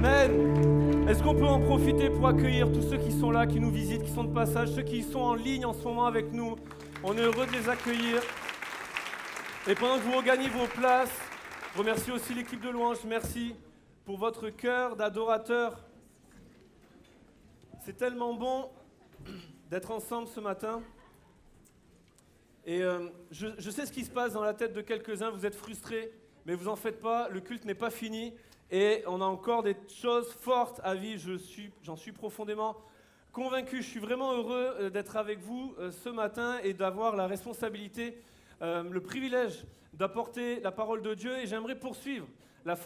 Amen. Est-ce qu'on peut en profiter pour accueillir tous ceux qui sont là, qui nous visitent, qui sont de passage, ceux qui sont en ligne en ce moment avec nous. On est heureux de les accueillir. Et pendant que vous regagnez vos places, je remercie aussi l'équipe de louange. Merci pour votre cœur d'adorateur. C'est tellement bon d'être ensemble ce matin. Et je sais ce qui se passe dans la tête de quelques-uns. Vous êtes frustrés, mais vous en faites pas. Le culte n'est pas fini. Et on a encore des choses fortes à vivre, j'en suis profondément convaincu. Je suis vraiment heureux d'être avec vous ce matin et d'avoir la responsabilité, le privilège d'apporter la parole de Dieu. Et j'aimerais poursuivre la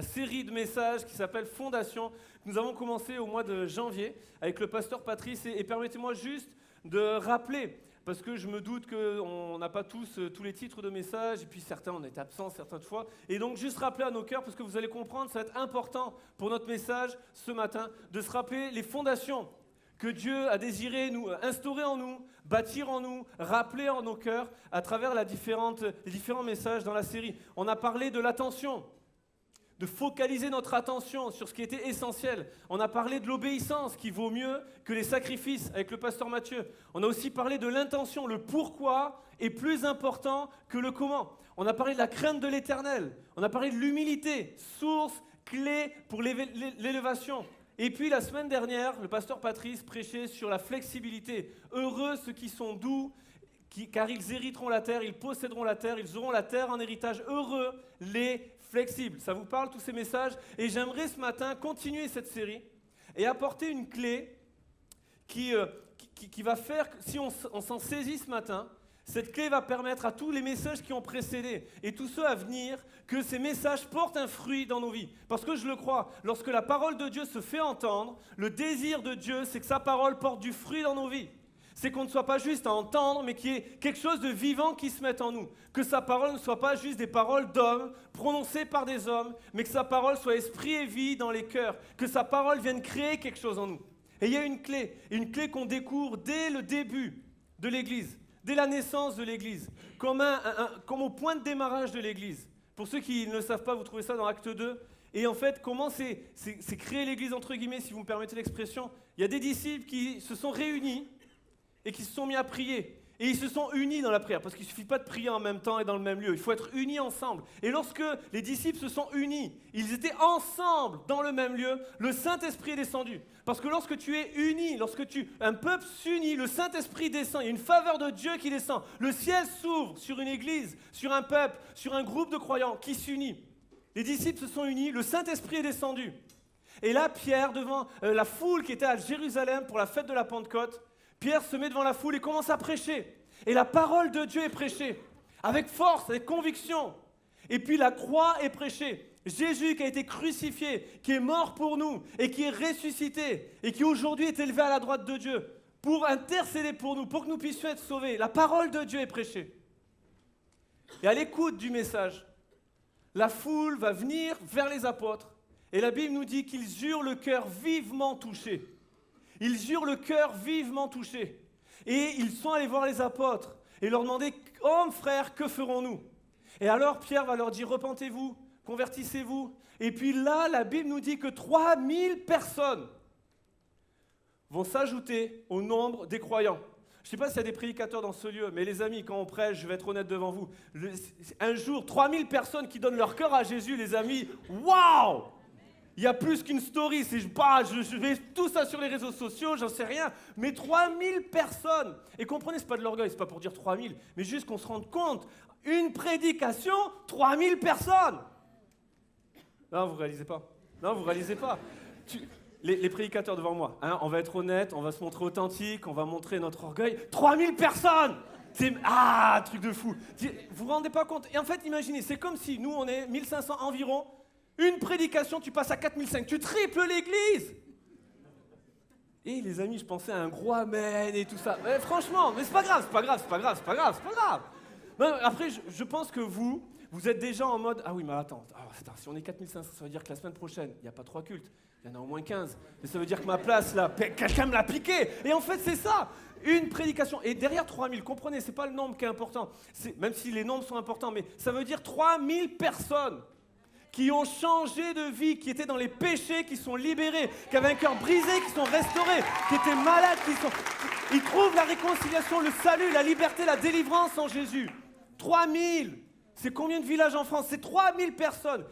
série de messages qui s'appelle Fondation, que nous avons commencé au mois de janvier avec le pasteur Patrice. Et permettez-moi juste de rappeler, parce que je me doute qu'on n'a pas tous les titres de messages, et puis certains, on est absents certaines fois. Et donc, juste rappeler à nos cœurs, parce que vous allez comprendre, ça va être important pour notre message ce matin, de se rappeler les fondations que Dieu a désiré nous instaurer en nous, bâtir en nous, rappeler en nos cœurs, à travers les différents messages dans la série. On a parlé de l'attention, de focaliser notre attention sur ce qui était essentiel. On a parlé de l'obéissance qui vaut mieux que les sacrifices avec le pasteur Mathieu. On a aussi parlé de l'intention, le pourquoi est plus important que le comment. On a parlé de la crainte de l'éternel. On a parlé de l'humilité, source, clé pour l'élévation. Et puis la semaine dernière, le pasteur Patrice prêchait sur la flexibilité. Heureux ceux qui sont doux, car ils hériteront la terre, ils posséderont la terre, ils auront la terre en héritage. Heureux les flexibles. Ça vous parle tous ces messages? Et j'aimerais ce matin continuer cette série et apporter une clé qui va faire que si on s'en saisit ce matin, cette clé va permettre à tous les messages qui ont précédé et tous ceux à venir que ces messages portent un fruit dans nos vies. Parce que je le crois, lorsque la parole de Dieu se fait entendre, le désir de Dieu, c'est que sa parole porte du fruit dans nos vies. C'est qu'on ne soit pas juste à entendre, mais qu'il y ait quelque chose de vivant qui se mette en nous. Que sa parole ne soit pas juste des paroles d'hommes, prononcées par des hommes, mais que sa parole soit esprit et vie dans les cœurs. Que sa parole vienne créer quelque chose en nous. Et il y a une clé qu'on découvre dès le début de l'Église, dès la naissance de l'Église, comme au point de démarrage de l'Église. Pour ceux qui ne le savent pas, vous trouvez ça dans Acte 2. Et en fait, comment c'est créé l'Église, entre guillemets, si vous me permettez l'expression. Il y a des disciples qui se sont réunis et qui se sont mis à prier. Et ils se sont unis dans la prière, parce qu'il ne suffit pas de prier en même temps et dans le même lieu. Il faut être unis ensemble. Et lorsque les disciples se sont unis, ils étaient ensemble dans le même lieu, le Saint-Esprit est descendu. Parce que lorsque tu es uni, un peuple s'unit, le Saint-Esprit descend. Il y a une faveur de Dieu qui descend. Le ciel s'ouvre sur une église, sur un peuple, sur un groupe de croyants qui s'unit. Les disciples se sont unis, le Saint-Esprit est descendu. Et là, Pierre, devant la foule qui était à Jérusalem pour la fête de la Pentecôte, Pierre se met devant la foule et commence à prêcher. Et la parole de Dieu est prêchée, avec force, avec conviction. Et puis la croix est prêchée. Jésus qui a été crucifié, qui est mort pour nous, et qui est ressuscité, et qui aujourd'hui est élevé à la droite de Dieu, pour intercéder pour nous, pour que nous puissions être sauvés. La parole de Dieu est prêchée. Et à l'écoute du message, la foule va venir vers les apôtres, et la Bible nous dit qu'ils eurent le cœur vivement touché. Ils eurent le cœur vivement touché. Et ils sont allés voir les apôtres et leur demander « Hommes, frères, que ferons-nous » Et alors Pierre va leur dire « Repentez-vous, convertissez-vous. » Et puis là, la Bible nous dit que 3000 personnes vont s'ajouter au nombre des croyants. Je ne sais pas s'il y a des prédicateurs dans ce lieu, mais les amis, quand on prêche, je vais être honnête devant vous, un jour, 3000 personnes qui donnent leur cœur à Jésus, les amis, waouh! Il y a plus qu'une story, je vais tout ça sur les réseaux sociaux, j'en sais rien, mais 3000 personnes. Et comprenez, c'est pas de l'orgueil, c'est pas pour dire 3000, mais juste qu'on se rende compte, une prédication, 3000 personnes. Non, vous réalisez pas. Non, vous réalisez pas. Les prédicateurs devant moi, hein, on va être honnête, on va se montrer authentique, on va montrer notre orgueil. 3000 personnes! Truc de fou. Vous vous rendez pas compte? Et en fait, imaginez, c'est comme si nous, on est 1500 environ. Une prédication, tu passes à 4005, tu triples l'église. Et les amis, je pensais à un gros amen et tout ça. Mais franchement, mais c'est pas grave. Non, après, je pense que vous êtes déjà en mode, ah oui, mais attends, si on est 4500, ça veut dire que la semaine prochaine, il n'y a pas 3 cultes, il y en a au moins 15. Mais ça veut dire que ma place, là, quelqu'un me l'a piqué. Et en fait, c'est ça, une prédication. Et derrière 3000, comprenez, c'est pas le nombre qui est important, même si les nombres sont importants, mais ça veut dire 3000 personnes qui ont changé de vie, qui étaient dans les péchés, qui sont libérés, qui avaient un cœur brisé, qui sont restaurés, qui étaient malades, Ils trouvent la réconciliation, le salut, la liberté, la délivrance en Jésus. 3000. C'est combien de villages en France? C'est 3000 personnes.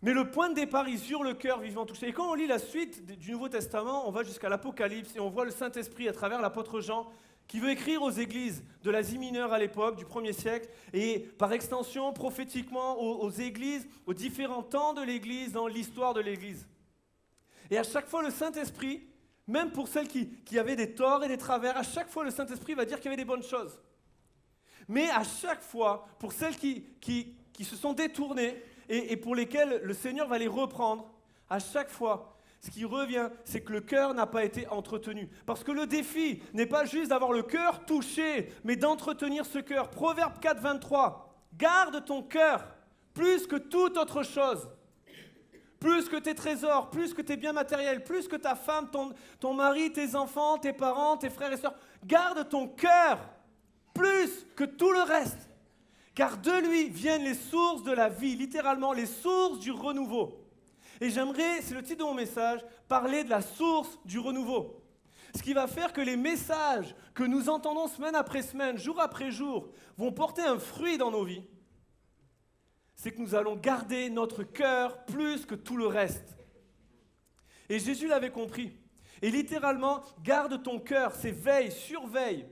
Mais le point de départ, il est sur le cœur vivant touché. Et quand on lit la suite du Nouveau Testament, on va jusqu'à l'Apocalypse et on voit le Saint-Esprit à travers l'apôtre Jean qui veut écrire aux églises de l'Asie mineure à l'époque, du 1er siècle, et par extension, prophétiquement, aux églises, aux différents temps de l'église, dans l'histoire de l'église. Et à chaque fois, le Saint-Esprit, même pour celles qui avaient des torts et des travers, à chaque fois, le Saint-Esprit va dire qu'il y avait des bonnes choses. Mais à chaque fois, pour celles qui se sont détournées et pour lesquelles le Seigneur va les reprendre, à chaque fois, ce qui revient, c'est que le cœur n'a pas été entretenu. Parce que le défi n'est pas juste d'avoir le cœur touché, mais d'entretenir ce cœur. Proverbe 4, 23. Garde ton cœur plus que toute autre chose. Plus que tes trésors, plus que tes biens matériels, plus que ta femme, ton mari, tes enfants, tes parents, tes frères et sœurs. Garde ton cœur plus que tout le reste. Car de lui viennent les sources de la vie, littéralement les sources du renouveau. Et j'aimerais, c'est le titre de mon message, parler de la source du renouveau. Ce qui va faire que les messages que nous entendons semaine après semaine, jour après jour, vont porter un fruit dans nos vies. C'est que nous allons garder notre cœur plus que tout le reste. Et Jésus l'avait compris. Et littéralement, garde ton cœur, c'est veille, surveille.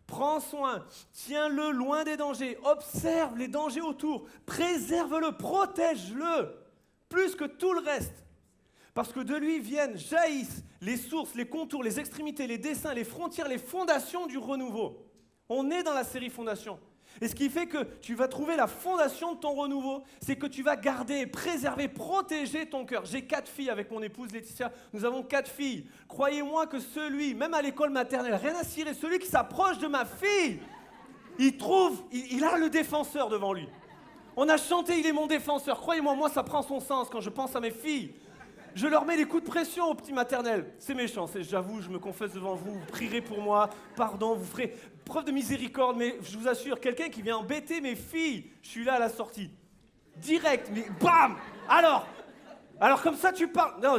Prends soin, tiens-le loin des dangers, observe les dangers autour, préserve-le, protège-le. Plus que tout le reste. Parce que de lui viennent, jaillissent les sources, les contours, les extrémités, les dessins, les frontières, les fondations du renouveau. On est dans la série Fondation. Et ce qui fait que tu vas trouver la fondation de ton renouveau, c'est que tu vas garder, préserver, protéger ton cœur. J'ai 4 filles avec mon épouse Laetitia, nous avons 4 filles. Croyez-moi que celui, même à l'école maternelle, rien à cirer, celui qui s'approche de ma fille, il a le défenseur devant lui. On a chanté, il est mon défenseur. Croyez-moi, moi, ça prend son sens quand je pense à mes filles. Je leur mets des coups de pression au petit maternel. C'est méchant, j'avoue, je me confesse devant vous. Vous prierez pour moi, pardon, vous ferez preuve de miséricorde. Mais je vous assure, quelqu'un qui vient embêter mes filles, je suis là à la sortie. Direct, mais bam. Alors comme ça, tu parles. Non,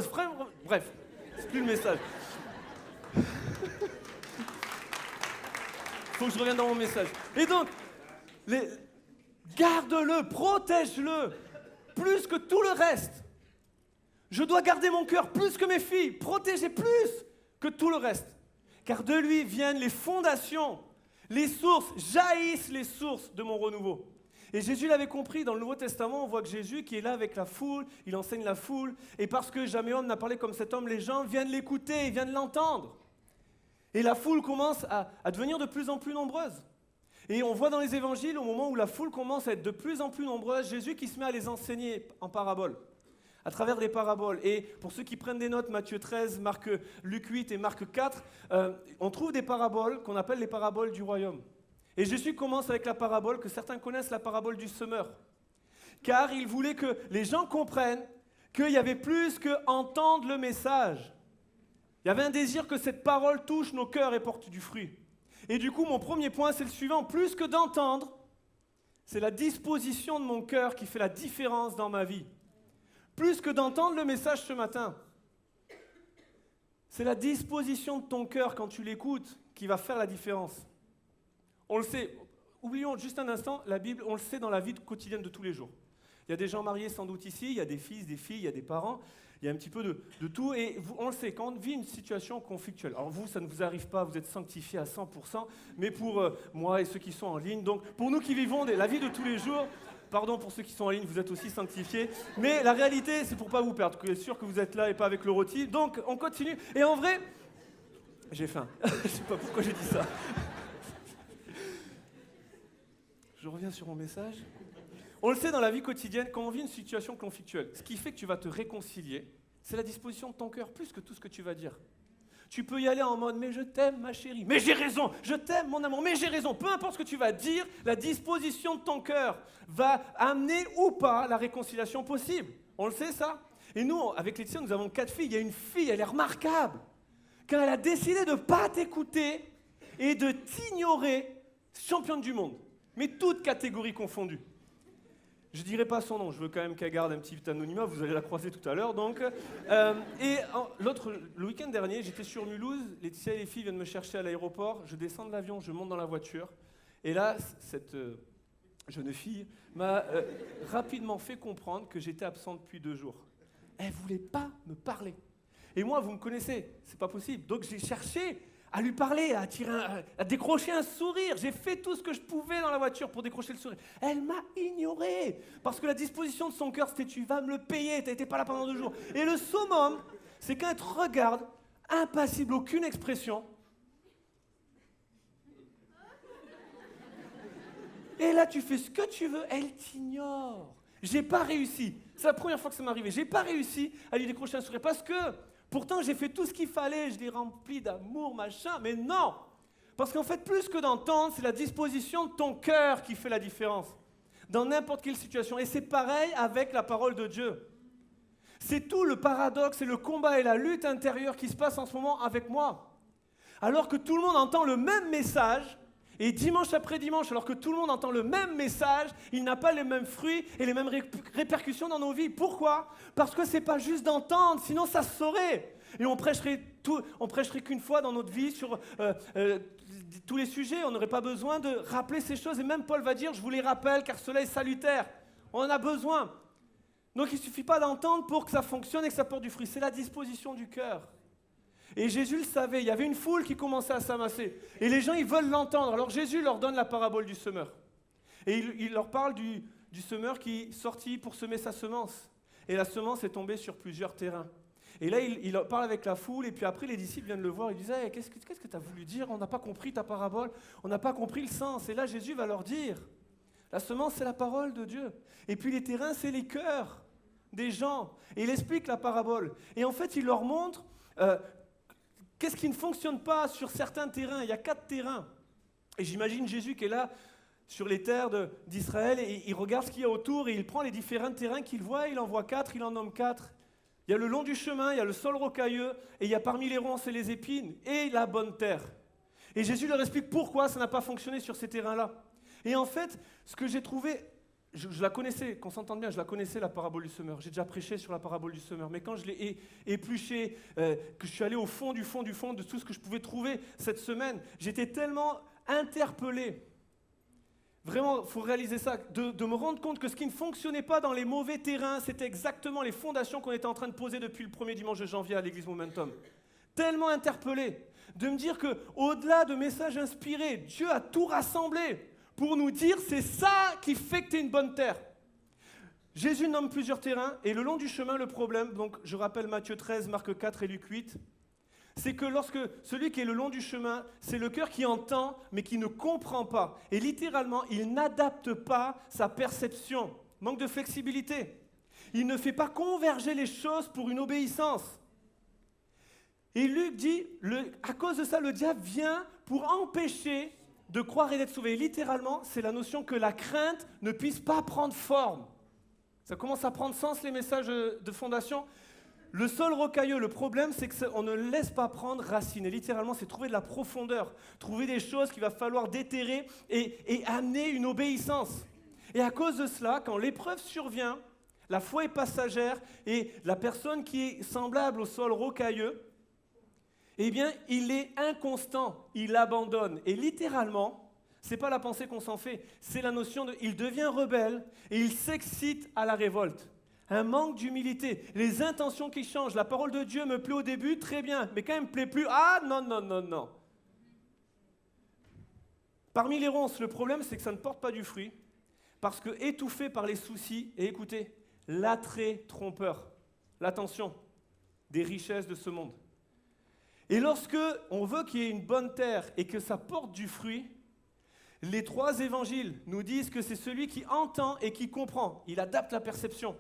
bref, c'est plus le message. Faut que je revienne dans mon message. Et donc, garde-le, protège-le, plus que tout le reste. Je dois garder mon cœur plus que mes filles, protéger plus que tout le reste. Car de lui viennent les fondations, les sources, jaillissent les sources de mon renouveau. Et Jésus l'avait compris, dans le Nouveau Testament, on voit que Jésus qui est là avec la foule, il enseigne la foule, et parce que jamais homme n'a parlé comme cet homme, les gens viennent l'écouter, ils viennent l'entendre. Et la foule commence à devenir de plus en plus nombreuse. Et on voit dans les évangiles, au moment où la foule commence à être de plus en plus nombreuse, Jésus qui se met à les enseigner en paraboles, à travers des paraboles. Et pour ceux qui prennent des notes, Matthieu 13, Luc 8 et Marc 4, on trouve des paraboles qu'on appelle les paraboles du royaume. Et Jésus commence avec la parabole que certains connaissent, la parabole du semeur. Car il voulait que les gens comprennent qu'il y avait plus qu'entendre le message. Il y avait un désir que cette parole touche nos cœurs et porte du fruit. Et du coup, mon premier point, c'est le suivant. Plus que d'entendre, c'est la disposition de mon cœur qui fait la différence dans ma vie. Plus que d'entendre le message ce matin, c'est la disposition de ton cœur quand tu l'écoutes qui va faire la différence. On le sait, oublions juste un instant, la Bible, on le sait dans la vie quotidienne de tous les jours. Il y a des gens mariés sans doute ici, il y a des fils, des filles, il y a des parents, il y a un petit peu de tout. Et on le sait, quand on vit une situation conflictuelle, alors vous, ça ne vous arrive pas, vous êtes sanctifiés à 100%, mais pour moi et ceux qui sont en ligne, donc pour nous qui vivons la vie de tous les jours, pardon pour ceux qui sont en ligne, vous êtes aussi sanctifiés, mais la réalité, c'est pour pas vous perdre, que je suis sûr que vous êtes là et pas avec le rôti. Donc on continue, et en vrai, j'ai faim, je sais pas pourquoi j'ai dit ça. Je reviens sur mon message. On le sait dans la vie quotidienne, quand on vit une situation conflictuelle, ce qui fait que tu vas te réconcilier, c'est la disposition de ton cœur, plus que tout ce que tu vas dire. Tu peux y aller en mode « mais je t'aime ma chérie »,« mais j'ai raison »,« je t'aime mon amour »,« mais j'ai raison ». Peu importe ce que tu vas dire, la disposition de ton cœur va amener ou pas la réconciliation possible. On le sait ça. Et nous, avec Laetitia, nous avons 4 filles. Il y a une fille, elle est remarquable. Quand elle a décidé de ne pas t'écouter et de t'ignorer, championne du monde, mais toutes catégories confondues. Je ne dirai pas son nom, je veux quand même qu'elle garde un petit anonymat, vous allez la croiser tout à l'heure. Donc, le week-end dernier, j'étais sur Mulhouse, Laetitia et les filles viennent me chercher à l'aéroport, je descends de l'avion, je monte dans la voiture, et là, cette jeune fille m'a rapidement fait comprendre que j'étais absent depuis 2 jours. Elle ne voulait pas me parler. Et moi, vous me connaissez, c'est pas possible. Donc j'ai cherché à lui parler, à décrocher un sourire. J'ai fait tout ce que je pouvais dans la voiture pour décrocher le sourire. Elle m'a ignoré, parce que la disposition de son cœur, c'était « tu vas me le payer, tu n'étais pas là pendant 2 jours ». Et le summum, c'est quand elle te regarde, impassible, aucune expression. Et là, tu fais ce que tu veux, elle t'ignore. J'ai pas réussi. C'est la première fois que ça m'est arrivé. J'ai pas réussi à lui décrocher un sourire parce que pourtant j'ai fait tout ce qu'il fallait, je l'ai rempli d'amour, machin, mais non. Parce qu'en fait, plus que d'entendre, c'est la disposition de ton cœur qui fait la différence. Dans n'importe quelle situation. Et c'est pareil avec la parole de Dieu. C'est tout le paradoxe et le combat et la lutte intérieure qui se passe en ce moment avec moi. Alors que tout le monde entend le même message, et dimanche après dimanche, alors que tout le monde entend le même message, il n'a pas les mêmes fruits et les mêmes répercussions dans nos vies. Pourquoi ? Parce que ce n'est pas juste d'entendre, sinon ça se saurait. Et on prêcherait qu'une fois dans notre vie sur tous les sujets. On n'aurait pas besoin de rappeler ces choses. Et même Paul va dire, je vous les rappelle car cela est salutaire. On en a besoin. Donc il ne suffit pas d'entendre pour que ça fonctionne et que ça porte du fruit. C'est la disposition du cœur. Et Jésus le savait, il y avait une foule qui commençait à s'amasser. Et les gens, ils veulent l'entendre. Alors Jésus leur donne la parabole du semeur. Et il leur parle du semeur qui sortit pour semer sa semence. Et la semence est tombée sur plusieurs terrains. Et là, il parle avec la foule, et puis après, les disciples viennent le voir, ils disent hey, « Qu'est-ce que tu as voulu dire? On n'a pas compris ta parabole, on n'a pas compris le sens. » Et là, Jésus va leur dire, la semence, c'est la parole de Dieu. Et puis les terrains, c'est les cœurs des gens. Et il explique la parabole. Et en fait, il leur montre... qu'est-ce qui ne fonctionne pas sur certains terrains? Il y a 4 terrains. Et j'imagine Jésus qui est là sur les terres d'Israël et il regarde ce qu'il y a autour et il prend les différents terrains qu'il voit, il en voit 4, il en nomme 4. Il y a le long du chemin, il y a le sol rocailleux et il y a parmi les ronces et les épines et la bonne terre. Et Jésus leur explique pourquoi ça n'a pas fonctionné sur ces terrains-là. Et en fait, ce que j'ai trouvé... Je la connaissais, qu'on s'entende bien, je la connaissais la parabole du semeur. J'ai déjà prêché sur la parabole du semeur. Mais quand je l'ai épluché, que je suis allé au fond de tout ce que je pouvais trouver cette semaine, j'étais tellement interpellé. Vraiment, il faut réaliser ça, de me rendre compte que ce qui ne fonctionnait pas dans les mauvais terrains, c'était exactement les fondations qu'on était en train de poser depuis le premier dimanche de janvier à l'église Momentum. Tellement interpellé de me dire qu'au-delà de messages inspirés, Dieu a tout rassemblé pour nous dire, c'est ça qui fait que tu es une bonne terre. Jésus nomme plusieurs terrains, et le long du chemin, le problème, donc je rappelle Matthieu 13, Marc 4 et Luc 8, c'est que lorsque celui qui est le long du chemin, c'est le cœur qui entend, mais qui ne comprend pas. Et littéralement, il n'adapte pas sa perception, manque de flexibilité. Il ne fait pas converger les choses pour une obéissance. Et Luc dit, à cause de ça, le diable vient pour empêcher de croire et d'être sauvé. Et littéralement, c'est la notion que la crainte ne puisse pas prendre forme. Ça commence à prendre sens, les messages de fondation. Le sol rocailleux, le problème, c'est qu'on ne laisse pas prendre racine. Et littéralement, c'est trouver de la profondeur, trouver des choses qu'il va falloir déterrer et amener une obéissance. Et à cause de cela, quand l'épreuve survient, la foi est passagère et la personne qui est semblable au sol rocailleux, eh bien, il est inconstant, il abandonne. Et littéralement, ce n'est pas la pensée qu'on s'en fait, c'est la notion de « il devient rebelle et il s'excite à la révolte ». Un manque d'humilité, les intentions qui changent. La parole de Dieu me plaît au début, très bien, mais quand elle ne me plaît plus, ah non, non, non, non. Parmi les ronces, le problème, c'est que ça ne porte pas du fruit, parce que étouffé par les soucis, et écoutez, l'attrait trompeur, l'attention des richesses de ce monde. Et lorsque on veut qu'il y ait une bonne terre et que ça porte du fruit, les 3 évangiles nous disent que c'est celui qui entend et qui comprend. Il adapte la perception.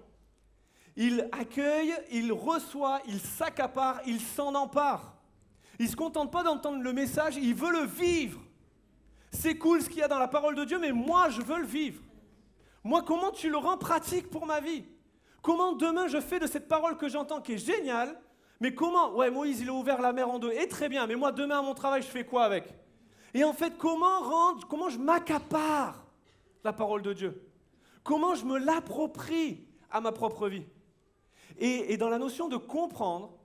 Il accueille, il reçoit, il s'accapare, il s'en empare. Il ne se contente pas d'entendre le message, il veut le vivre. C'est cool ce qu'il y a dans la parole de Dieu, mais moi, je veux le vivre. Moi, comment tu le rends pratique pour ma vie? Comment demain je fais de cette parole que j'entends, qui est géniale, mais comment? Ouais, Moïse, il a ouvert la mer en 2. Et très bien, mais moi, demain, à mon travail, je fais quoi avec? Et en fait, comment je m'accapare la parole de Dieu? Comment je me l'approprie à ma propre vie. Et dans la notion de comprendre,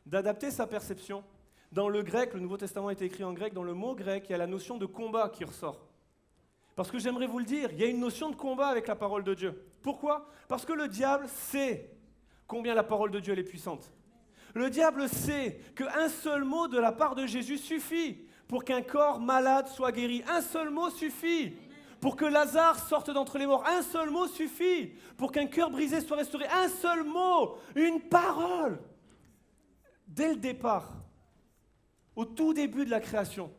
d'adapter sa perception, dans le grec, le Nouveau Testament a été écrit en grec, dans le mot grec, il y a la notion de combat qui ressort. Parce que j'aimerais vous le dire, il y a une notion de combat avec la parole de Dieu. Pourquoi ? Parce que le diable sait combien la parole de Dieu elle est puissante. Le diable sait qu'un seul mot de la part de Jésus suffit pour qu'un corps malade soit guéri. Un seul mot suffit pour que Lazare sorte d'entre les morts. Un seul mot suffit pour qu'un cœur brisé soit restauré. Un seul mot, une parole. Dès le départ, au tout début de la création,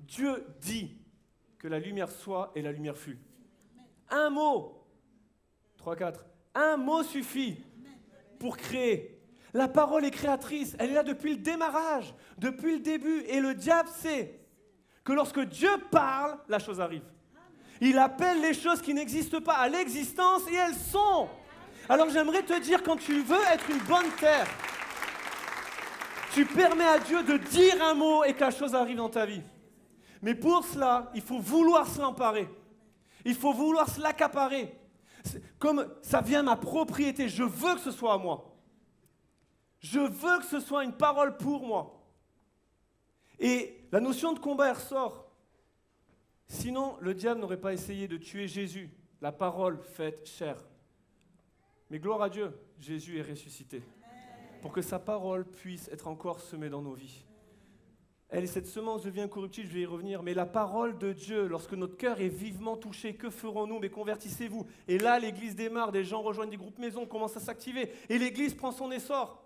Dieu dit que la lumière soit et la lumière fut. Un mot, 3, 4, un mot suffit pour créer. La parole est créatrice, elle est là depuis le démarrage, depuis le début. Et le diable sait que lorsque Dieu parle, la chose arrive. Il appelle les choses qui n'existent pas à l'existence et elles sont. Alors j'aimerais te dire, quand tu veux être une bonne terre, tu permets à Dieu de dire un mot et que la chose arrive dans ta vie. Mais pour cela, il faut vouloir se l'emparer. Il faut vouloir se l'accaparer. Comme ça vient ma propriété, je veux que ce soit à moi. Je veux que ce soit une parole pour moi. Et la notion de combat, elle ressort. Sinon, le diable n'aurait pas essayé de tuer Jésus, la parole faite chair. Mais gloire à Dieu, Jésus est ressuscité. Pour que sa parole puisse être encore semée dans nos vies. Elle, cette semence devient incorruptible, je vais y revenir, mais la parole de Dieu, lorsque notre cœur est vivement touché, que ferons-nous ? Mais convertissez-vous. Et là, l'église démarre, des gens rejoignent des groupes maisons, commencent à s'activer, et l'église prend son essor.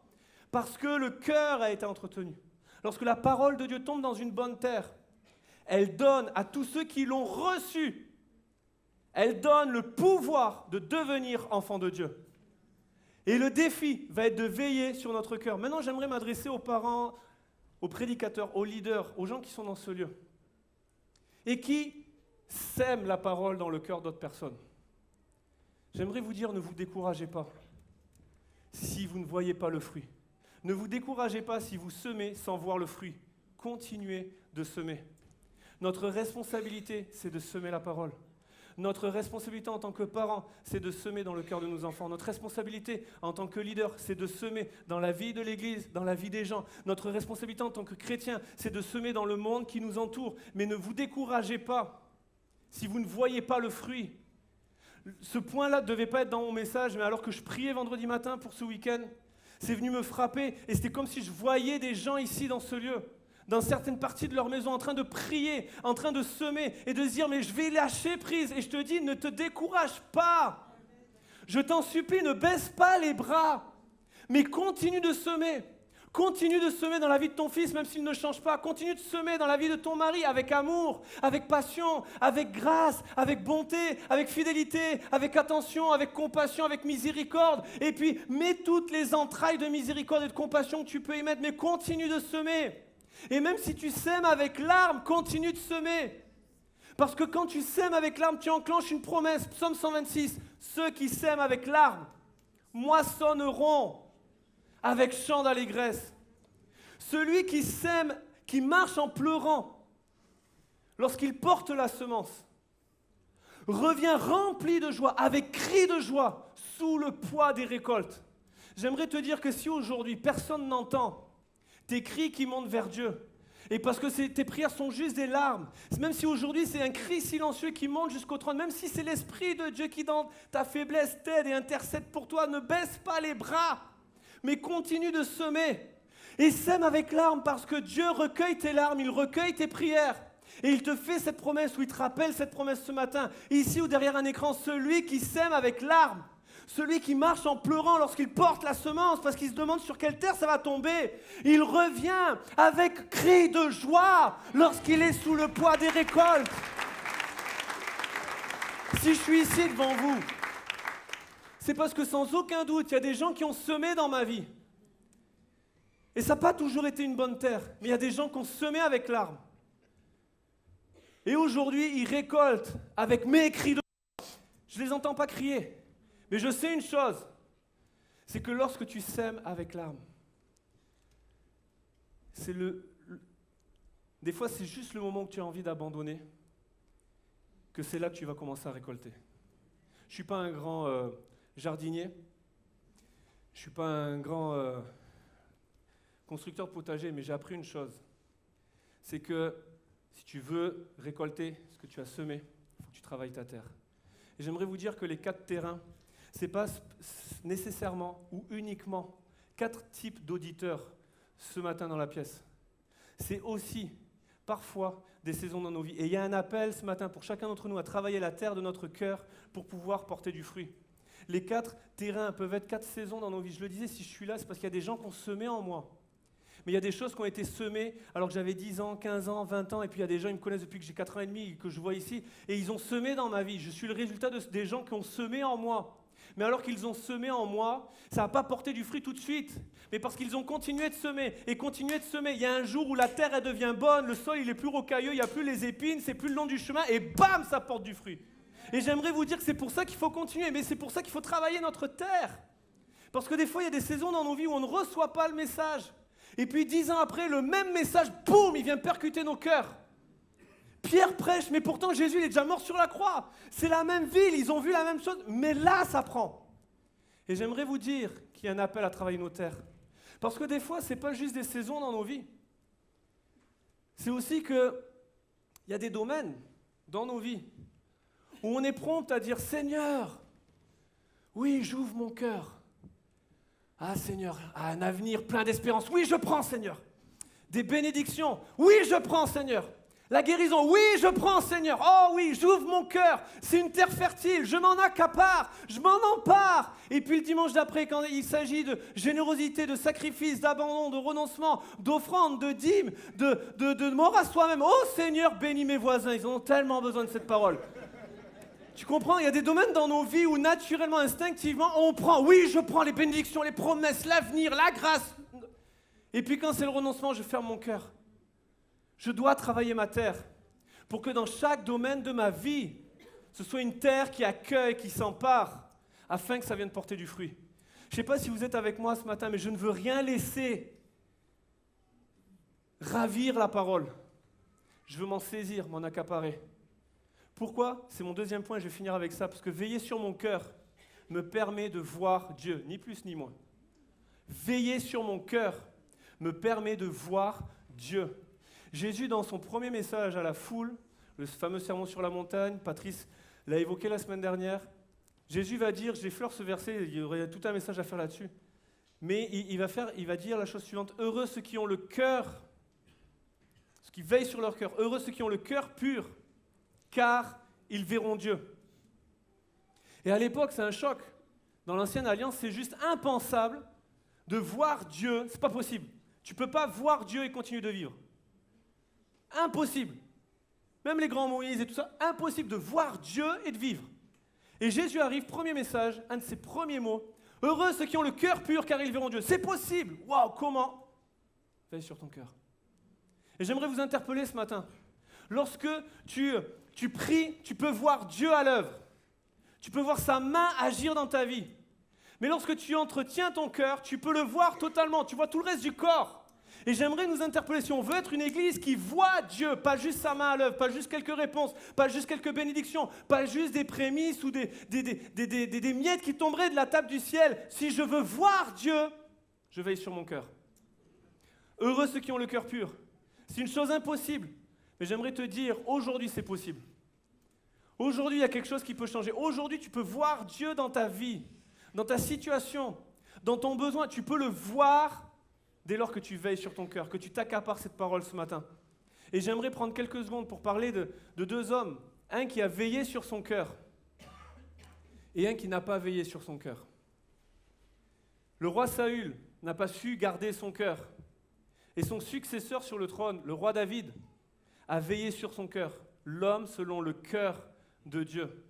Parce que le cœur a été entretenu. Lorsque la parole de Dieu tombe dans une bonne terre, elle donne à tous ceux qui l'ont reçue, elle donne le pouvoir de devenir enfants de Dieu. Et le défi va être de veiller sur notre cœur. Maintenant, j'aimerais m'adresser aux parents, aux prédicateurs, aux leaders, aux gens qui sont dans ce lieu et qui sèment la parole dans le cœur d'autres personnes. J'aimerais vous dire, ne vous découragez pas si vous ne voyez pas le fruit. Ne vous découragez pas si vous semez sans voir le fruit. Continuez de semer. Notre responsabilité, c'est de semer la parole. Notre responsabilité en tant que parents, c'est de semer dans le cœur de nos enfants. Notre responsabilité en tant que leader, c'est de semer dans la vie de l'Église, dans la vie des gens. Notre responsabilité en tant que chrétien, c'est de semer dans le monde qui nous entoure. Mais ne vous découragez pas si vous ne voyez pas le fruit. Ce point-là ne devait pas être dans mon message, mais alors que je priais vendredi matin pour ce week-end, c'est venu me frapper et c'était comme si je voyais des gens ici dans ce lieu, dans certaines parties de leur maison, en train de prier, en train de semer et de se dire « mais je vais lâcher prise ». Et je te dis, ne te décourage pas. Je t'en supplie, ne baisse pas les bras, mais continue de semer. Continue de semer dans la vie de ton fils, même s'il ne change pas. Continue de semer dans la vie de ton mari avec amour, avec passion, avec grâce, avec bonté, avec fidélité, avec attention, avec compassion, avec miséricorde. Et puis, mets toutes les entrailles de miséricorde et de compassion que tu peux y mettre, mais continue de semer. Et même si tu sèmes avec larmes, continue de semer. Parce que quand tu sèmes avec larmes, tu enclenches une promesse. Psaume 126, ceux qui sèment avec larmes moissonneront avec chant d'allégresse. Celui qui sème, qui marche en pleurant, lorsqu'il porte la semence, revient rempli de joie, avec cri de joie, sous le poids des récoltes. J'aimerais te dire que si aujourd'hui personne n'entend tes cris qui montent vers Dieu, et parce que tes prières sont juste des larmes, même si aujourd'hui c'est un cri silencieux qui monte jusqu'au trône, même si c'est l'Esprit de Dieu qui dans ta faiblesse t'aide et intercède pour toi, ne baisse pas les bras, mais continue de semer. Et sème avec larmes parce que Dieu recueille tes larmes, il recueille tes prières. Et il te fait cette promesse, ou il te rappelle cette promesse ce matin, ici ou derrière un écran, celui qui sème avec larmes, celui qui marche en pleurant lorsqu'il porte la semence parce qu'il se demande sur quelle terre ça va tomber, il revient avec cri de joie lorsqu'il est sous le poids des récoltes. Si je suis ici devant vous, c'est parce que sans aucun doute, il y a des gens qui ont semé dans ma vie. Et ça n'a pas toujours été une bonne terre, mais il y a des gens qui ont semé avec larmes. Et aujourd'hui, ils récoltent avec mes cris de joie. Je ne les entends pas crier. Mais je sais une chose, c'est que lorsque tu sèmes avec larmes, des fois c'est juste le moment où tu as envie d'abandonner, que c'est là que tu vas commencer à récolter. suis pas un grand jardinier, je suis pas un grand constructeur de potager, mais j'ai appris une chose. C'est que si tu veux récolter ce que tu as semé, il faut que tu travailles ta terre. Et j'aimerais vous dire que les 4 terrains, ce n'est pas nécessairement ou uniquement 4 types d'auditeurs ce matin dans la pièce. C'est aussi parfois des saisons dans nos vies. Et il y a un appel ce matin pour chacun d'entre nous à travailler la terre de notre cœur pour pouvoir porter du fruit. Les 4 terrains peuvent être 4 saisons dans nos vies. Je le disais, si je suis là, c'est parce qu'il y a des gens qui ont semé en moi. Mais il y a des choses qui ont été semées alors que j'avais 10 ans, 15 ans, 20 ans, et puis il y a des gens, ils me connaissent depuis que j'ai 4 ans et demi, que je vois ici, et ils ont semé dans ma vie. Je suis le résultat des gens qui ont semé en moi. Mais alors qu'ils ont semé en moi, ça n'a pas porté du fruit tout de suite. Mais parce qu'ils ont continué de semer, et continué de semer. Il y a un jour où la terre, elle devient bonne, le sol, il est plus rocailleux, il n'y a plus les épines, c'est plus le long du chemin, et bam, ça porte du fruit. Et j'aimerais vous dire que c'est pour ça qu'il faut continuer, mais c'est pour ça qu'il faut travailler notre terre. Parce que des fois, il y a des saisons dans nos vies où on ne reçoit pas le message. Et puis 10 ans après, le même message, boum, il vient percuter nos cœurs. Pierre prêche, mais pourtant Jésus il est déjà mort sur la croix. C'est la même ville, ils ont vu la même chose, mais là ça prend. Et j'aimerais vous dire qu'il y a un appel à travailler nos terres. Parce que des fois, ce n'est pas juste des saisons dans nos vies. C'est aussi qu'il y a des domaines dans nos vies où on est prompt à dire « Seigneur, oui, j'ouvre mon cœur. Ah Seigneur, un avenir plein d'espérance. Oui, je prends Seigneur. Des bénédictions. Oui, je prends Seigneur. La guérison. Oui, je prends Seigneur. Oh oui, j'ouvre mon cœur. C'est une terre fertile. Je m'en accapare. Je m'en empare. Et puis le dimanche d'après, quand il s'agit de générosité, de sacrifice, d'abandon, de renoncement, d'offrande, de dîme, de mort à soi-même. Oh Seigneur, bénis mes voisins. Ils ont tellement besoin de cette parole. Tu comprends? Il y a des domaines dans nos vies où naturellement, instinctivement, on prend. Oui, je prends les bénédictions, les promesses, l'avenir, la grâce. Et puis quand c'est le renoncement, je ferme mon cœur. Je dois travailler ma terre pour que dans chaque domaine de ma vie, ce soit une terre qui accueille, qui s'empare, afin que ça vienne porter du fruit. Je ne sais pas si vous êtes avec moi ce matin, mais je ne veux rien laisser ravir la parole. Je veux m'en saisir, m'en accaparer. Pourquoi? C'est mon deuxième point, je vais finir avec ça, parce que veiller sur mon cœur me permet de voir Dieu, ni plus ni moins. Veiller sur mon cœur me permet de voir Dieu. Jésus, dans son premier message à la foule, le fameux sermon sur la montagne, Patrice l'a évoqué la semaine dernière, Jésus va dire, j'effleure ce verset, il y aurait tout un message à faire là-dessus, mais il va dire la chose suivante, heureux ceux qui ont le cœur, ceux qui veillent sur leur cœur, heureux ceux qui ont le cœur pur, car ils verront Dieu. Et à l'époque, c'est un choc. Dans l'Ancienne Alliance, c'est juste impensable de voir Dieu. C'est pas possible. Tu peux pas voir Dieu et continuer de vivre. Impossible. Même les grands Moïse et tout ça, impossible de voir Dieu et de vivre. Et Jésus arrive, premier message, un de ses premiers mots. Heureux ceux qui ont le cœur pur, car ils verront Dieu. C'est possible. Waouh, comment? Veille sur ton cœur. Et j'aimerais vous interpeller ce matin. Lorsque tu pries, tu peux voir Dieu à l'œuvre. Tu peux voir sa main agir dans ta vie. Mais lorsque tu entretiens ton cœur, tu peux le voir totalement. Tu vois tout le reste du corps. Et j'aimerais nous interpeller, si on veut être une église qui voit Dieu, pas juste sa main à l'œuvre, pas juste quelques réponses, pas juste quelques bénédictions, pas juste des prémices ou des miettes qui tomberaient de la table du ciel. Si je veux voir Dieu, je veille sur mon cœur. Heureux ceux qui ont le cœur pur. C'est une chose impossible. Mais j'aimerais te dire, aujourd'hui c'est possible. Aujourd'hui il y a quelque chose qui peut changer. Aujourd'hui tu peux voir Dieu dans ta vie, dans ta situation, dans ton besoin. Tu peux le voir dès lors que tu veilles sur ton cœur, que tu t'accapares cette parole ce matin. Et j'aimerais prendre quelques secondes pour parler de 2 hommes. Un qui a veillé sur son cœur et un qui n'a pas veillé sur son cœur. Le roi Saül n'a pas su garder son cœur. Et son successeur sur le trône, le roi David, a veillé sur son cœur, l'homme selon le cœur de Dieu.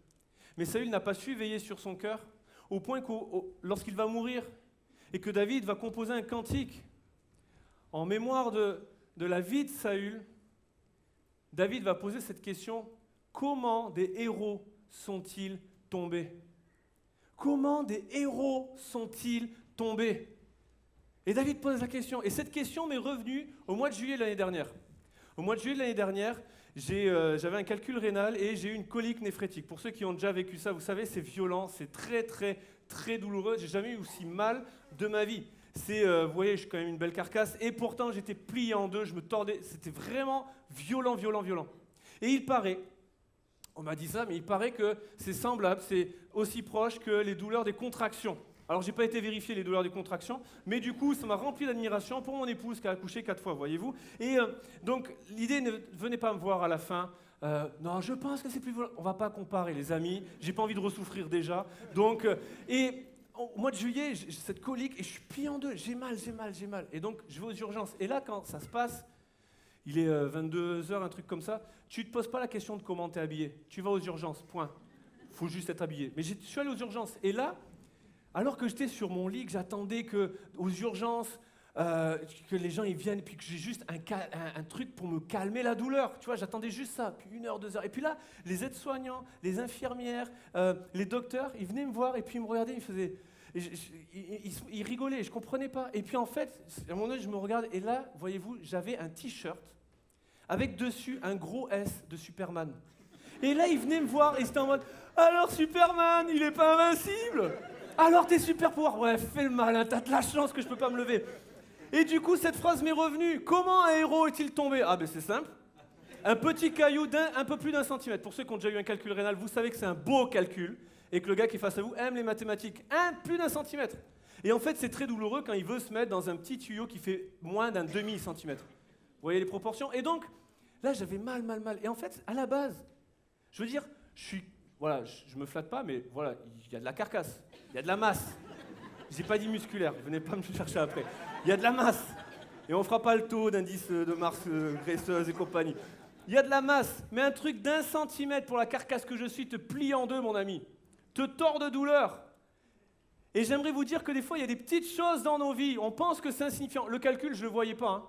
Mais Saül n'a pas su veiller sur son cœur, au point que lorsqu'il va mourir, et que David va composer un cantique en mémoire de la vie de Saül, David va poser cette question, comment des héros sont-ils tombés? Comment des héros sont-ils tombés? Et David pose la question, et cette question m'est revenue au mois de juillet de l'année dernière. Au mois de juillet de l'année dernière, j'avais un calcul rénal et j'ai eu une colique néphrétique. Pour ceux qui ont déjà vécu ça, vous savez, c'est violent, c'est très, très, très douloureux. J'ai jamais eu aussi mal de ma vie. Vous voyez, je suis quand même une belle carcasse. Et pourtant, j'étais plié en deux, je me tordais. C'était vraiment violent, violent, violent. Et il paraît, on m'a dit ça, mais il paraît que c'est semblable, c'est aussi proche que les douleurs des contractions. Alors, j'ai pas été vérifier les douleurs des contractions, mais du coup, ça m'a rempli d'admiration pour mon épouse qui a accouché 4 fois, voyez-vous. Et donc, l'idée, ne venez pas me voir à la fin. Non, je pense que c'est plus violent. On va pas comparer, les amis. J'ai pas envie de ressouffrir déjà. Donc, au mois de juillet, j'ai cette colique et je suis plié en deux. J'ai mal. Et donc, je vais aux urgences. Et là, quand ça se passe, il est 22h, un truc comme ça, tu te poses pas la question de comment t'es habillé. Tu vas aux urgences, point. Faut juste être habillé. Mais je suis allé aux urgences. Et là, alors que j'étais sur mon lit, que j'attendais aux urgences, que les gens ils viennent, puis que j'ai juste un truc pour me calmer la douleur. Tu vois, j'attendais juste ça, puis 1 heure, 2 heures. Et puis là, les aides-soignants, les infirmières, les docteurs, ils venaient me voir et puis ils me regardaient, ils faisaient... Ils rigolaient, je comprenais pas. Et puis en fait, à un moment donné, je me regarde, et là, voyez-vous, j'avais un t-shirt avec dessus un gros S de Superman. Et là, ils venaient me voir et c'était en mode « Alors Superman, il est pas invincible !» Alors tes super pouvoirs, ouais, fais le malin, t'as de la chance que je peux pas me lever. Et du coup, cette phrase m'est revenue. Comment un héros est-il tombé? Ah ben c'est simple. Un petit caillou un peu plus d'1 centimètre. Pour ceux qui ont déjà eu un calcul rénal, vous savez que c'est un beau calcul et que le gars qui est face à vous aime les mathématiques. Plus d'1 centimètre. Et en fait, c'est très douloureux quand il veut se mettre dans un petit tuyau qui fait moins d'un demi-centimètre. Vous voyez les proportions? Et donc, là, j'avais mal. Et en fait, à la base, je veux dire, je me flatte pas, mais voilà, il y a de la carcasse. Il y a de la masse. J'ai pas dit musculaire, venez pas me chercher après. Il y a de la masse. Et on fera pas le taux d'indice de masse graisseuse et compagnie. Il y a de la masse, mais un truc d'1 centimètre pour la carcasse que je suis te plie en deux, mon ami. Te tord de douleur. Et j'aimerais vous dire que des fois, il y a des petites choses dans nos vies. On pense que c'est insignifiant. Le calcul, je le voyais pas. Hein.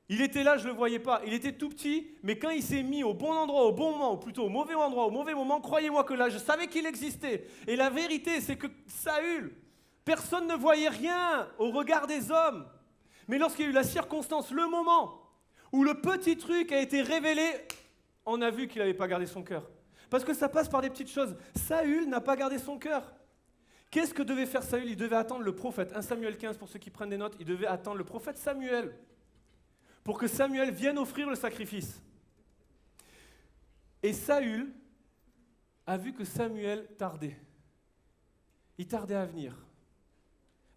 Il était là, je le voyais pas. Il était tout petit, mais quand il s'est mis au bon endroit, au bon moment, ou plutôt au mauvais endroit, au mauvais moment, croyez-moi que là, je savais qu'il existait. Et la vérité, c'est que Saül, personne ne voyait rien au regard des hommes. Mais lorsqu'il y a eu la circonstance, le moment où le petit truc a été révélé, on a vu qu'il n'avait pas gardé son cœur. Parce que ça passe par des petites choses. Saül n'a pas gardé son cœur. Qu'est-ce que devait faire Saül? Il devait attendre le prophète. 1 Samuel 15, pour ceux qui prennent des notes, il devait attendre le prophète Samuel pour que Samuel vienne offrir le sacrifice. Et Saül a vu que Samuel tardait. Il tardait à venir.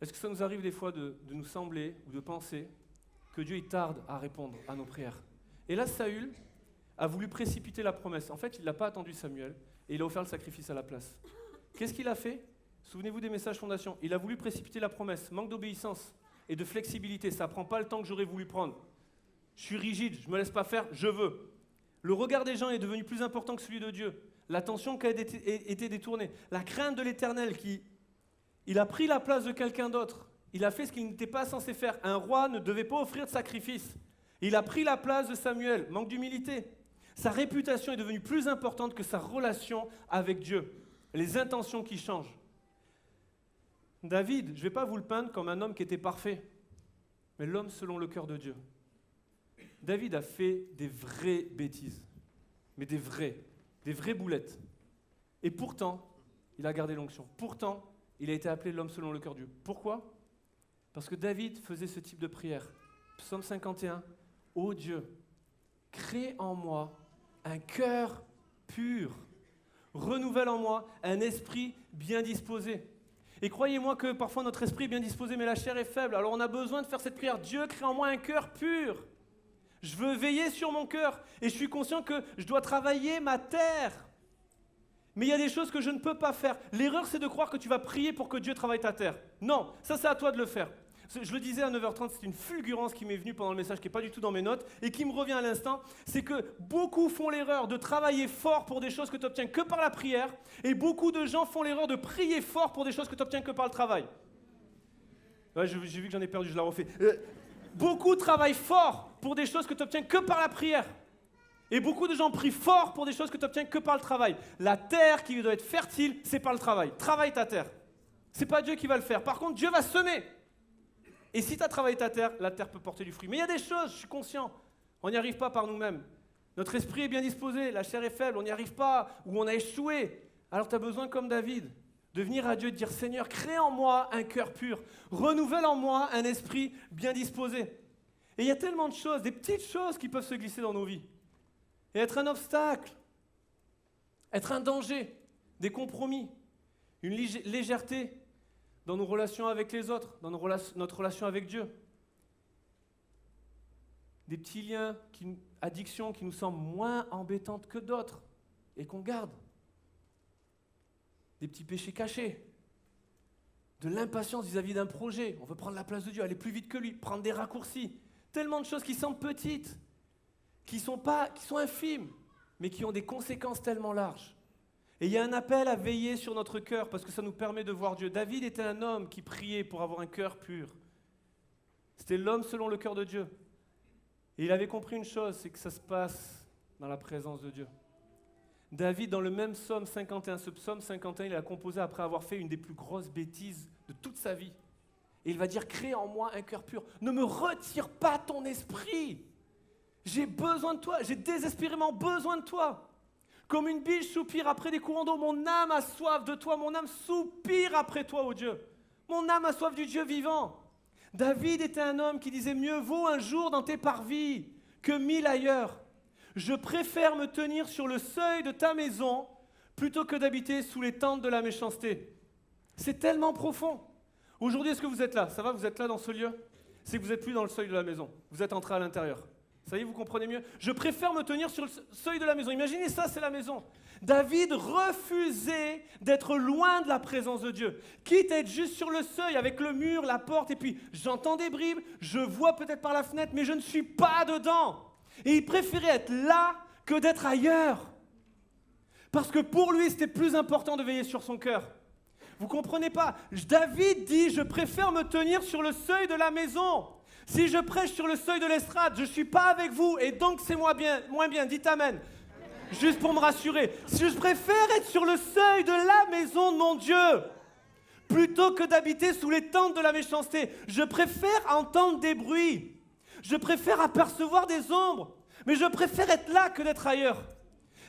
Est-ce que ça nous arrive des fois de nous sembler ou de penser que Dieu il tarde à répondre à nos prières? Et là, Saül a voulu précipiter la promesse. En fait, il n'a pas attendu Samuel et il a offert le sacrifice à la place. Qu'est-ce qu'il a fait? Souvenez-vous des messages fondation. Il a voulu précipiter la promesse. Manque d'obéissance et de flexibilité. Ça ne prend pas le temps que j'aurais voulu prendre. Je suis rigide, je ne me laisse pas faire, je veux. Le regard des gens est devenu plus important que celui de Dieu. L'attention qui a été détournée. La crainte de l'Éternel il a pris la place de quelqu'un d'autre. Il a fait ce qu'il n'était pas censé faire. Un roi ne devait pas offrir de sacrifice. Il a pris la place de Samuel. Manque d'humilité. Sa réputation est devenue plus importante que sa relation avec Dieu. Les intentions qui changent. David, je ne vais pas vous le peindre comme un homme qui était parfait, mais l'homme selon le cœur de Dieu. David a fait des vraies bêtises, mais des vraies boulettes. Et pourtant, il a gardé l'onction. Pourtant, il a été appelé l'homme selon le cœur de Dieu. Pourquoi? Parce que David faisait ce type de prière. Psaume 51, « Ô Dieu, crée en moi un cœur pur, renouvelle en moi un esprit bien disposé. » Et croyez-moi que parfois notre esprit est bien disposé, mais la chair est faible. Alors on a besoin de faire cette prière. Dieu, crée en moi un cœur pur. Je veux veiller sur mon cœur et je suis conscient que je dois travailler ma terre. Mais il y a des choses que je ne peux pas faire. L'erreur, c'est de croire que tu vas prier pour que Dieu travaille ta terre. Non, ça c'est à toi de le faire. Je le disais à 9h30, c'est une fulgurance qui m'est venue pendant le message, qui n'est pas du tout dans mes notes, et qui me revient à l'instant, c'est que beaucoup font l'erreur de travailler fort pour des choses que tu obtiens que par la prière, et beaucoup de gens font l'erreur de prier fort pour des choses que tu obtiens que par le travail. Ouais, j'ai vu que j'en ai perdu, je la refais. Beaucoup travaillent fort pour des choses que tu obtiens que par la prière. Et beaucoup de gens prient fort pour des choses que tu obtiens que par le travail. La terre qui doit être fertile, c'est par le travail. Travaille ta terre. C'est pas Dieu qui va le faire. Par contre, Dieu va semer. Et si tu as travaillé ta terre, la terre peut porter du fruit. Mais il y a des choses, je suis conscient, on n'y arrive pas par nous-mêmes. Notre esprit est bien disposé, la chair est faible, on n'y arrive pas, ou on a échoué. Alors tu as besoin, comme David, de venir à Dieu et de dire « Seigneur, crée en moi un cœur pur, renouvelle en moi un esprit bien disposé. » Et il y a tellement de choses, des petites choses qui peuvent se glisser dans nos vies. Et être un obstacle, être un danger, des compromis, une légèreté dans nos relations avec les autres, dans notre relation avec Dieu. Des petits liens, addictions qui nous semblent moins embêtantes que d'autres et qu'on garde. Des petits péchés cachés. De l'impatience vis-à-vis d'un projet. On veut prendre la place de Dieu, aller plus vite que lui, prendre des raccourcis. Tellement de choses qui semblent petites, qui sont infimes, mais qui ont des conséquences tellement larges. Et il y a un appel à veiller sur notre cœur parce que ça nous permet de voir Dieu. David était un homme qui priait pour avoir un cœur pur. C'était l'homme selon le cœur de Dieu. Et il avait compris une chose, c'est que ça se passe dans la présence de Dieu. David, dans le même psaume 51, ce psaume 51, il l'a composé après avoir fait une des plus grosses bêtises de toute sa vie. Et il va dire, crée en moi un cœur pur. Ne me retire pas ton esprit. J'ai besoin de toi, j'ai désespérément besoin de toi. Comme une biche soupire après des courants d'eau, mon âme a soif de toi, mon âme soupire après toi, ô Dieu. Mon âme a soif du Dieu vivant. David était un homme qui disait « Mieux vaut un jour dans tes parvis que 1000 ailleurs. Je préfère me tenir sur le seuil de ta maison plutôt que d'habiter sous les tentes de la méchanceté. » C'est tellement profond. Aujourd'hui, est-ce que vous êtes là? Ça va, vous êtes là dans ce lieu? C'est que vous n'êtes plus dans le seuil de la maison. Vous êtes entré à l'intérieur. Ça y est, vous comprenez mieux? Je préfère me tenir sur le seuil de la maison. Imaginez ça, c'est la maison. David refusait d'être loin de la présence de Dieu. Quitte à être juste sur le seuil avec le mur, la porte, et puis j'entends des bribes, je vois peut-être par la fenêtre, mais je ne suis pas dedans. Et il préférait être là que d'être ailleurs. Parce que pour lui, c'était plus important de veiller sur son cœur. Vous ne comprenez pas? David dit, je préfère me tenir sur le seuil de la maison. Si je prêche sur le seuil de l'estrade, je ne suis pas avec vous, et donc c'est moins bien. Dites Amen. Juste pour me rassurer. Si je préfère être sur le seuil de la maison de mon Dieu, plutôt que d'habiter sous les tentes de la méchanceté. Je préfère entendre des bruits. Je préfère apercevoir des ombres. Mais je préfère être là que d'être ailleurs.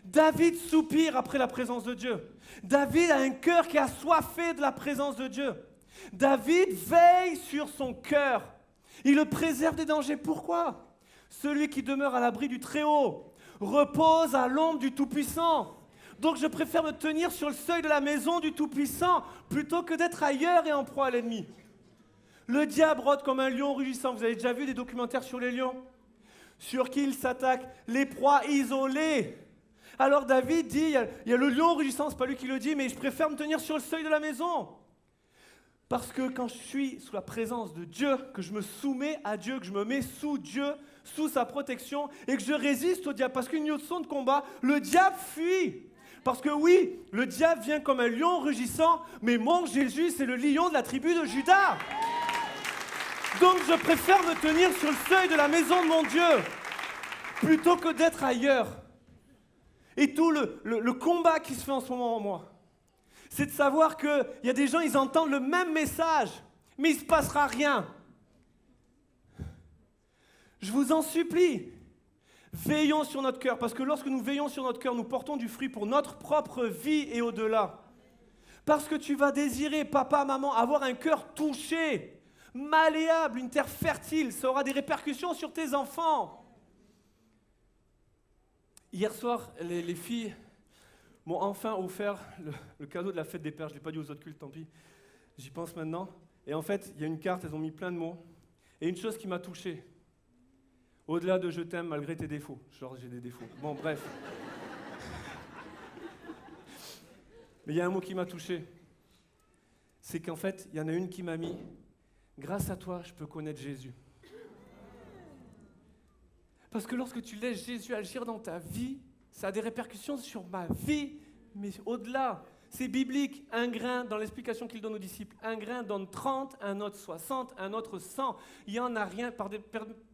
David soupire après la présence de Dieu. David a un cœur qui a soifé de la présence de Dieu. David veille sur son cœur. Il le préserve des dangers. Pourquoi? Celui qui demeure à l'abri du Très-Haut repose à l'ombre du Tout-Puissant. Donc je préfère me tenir sur le seuil de la maison du Tout-Puissant plutôt que d'être ailleurs et en proie à l'ennemi. Le diable rôde comme un lion rugissant. Vous avez déjà vu des documentaires sur les lions? Sur qui il s'attaque? Les proies isolées. Alors David dit, il y a le lion rugissant, c'est pas lui qui le dit, mais je préfère me tenir sur le seuil de la maison. Parce que quand je suis sous la présence de Dieu, que je me soumets à Dieu, que je me mets sous Dieu, sous sa protection, et que je résiste au diable, parce qu'une notion de combat, le diable fuit. Parce que oui, le diable vient comme un lion rugissant, mais mon Jésus, c'est le lion de la tribu de Juda. Donc je préfère me tenir sur le seuil de la maison de mon Dieu, plutôt que d'être ailleurs. Et tout le combat qui se fait en ce moment en moi, c'est de savoir qu'il y a des gens, ils entendent le même message, mais il ne se passera rien. Je vous en supplie, veillons sur notre cœur, parce que lorsque nous veillons sur notre cœur, nous portons du fruit pour notre propre vie et au-delà. Parce que tu vas désirer, papa, maman, avoir un cœur touché, malléable, une terre fertile, ça aura des répercussions sur tes enfants. Hier soir, les filles m'ont enfin offert le cadeau de la fête des pères. Je ne l'ai pas dit aux autres cultes, tant pis. J'y pense maintenant. Et en fait, il y a une carte, elles ont mis plein de mots. Et une chose qui m'a touché. Au-delà de je t'aime malgré tes défauts. Genre, j'ai des défauts. Bon, bref. Mais il y a un mot qui m'a touché. C'est qu'en fait, il y en a une qui m'a mis « Grâce à toi, je peux connaître Jésus ». Parce que lorsque tu laisses Jésus agir dans ta vie, ça a des répercussions sur ma vie, mais au-delà. C'est biblique. Un grain, dans l'explication qu'il donne aux disciples, un grain donne 30, un autre 60, un autre 100. Il n'y en a rien,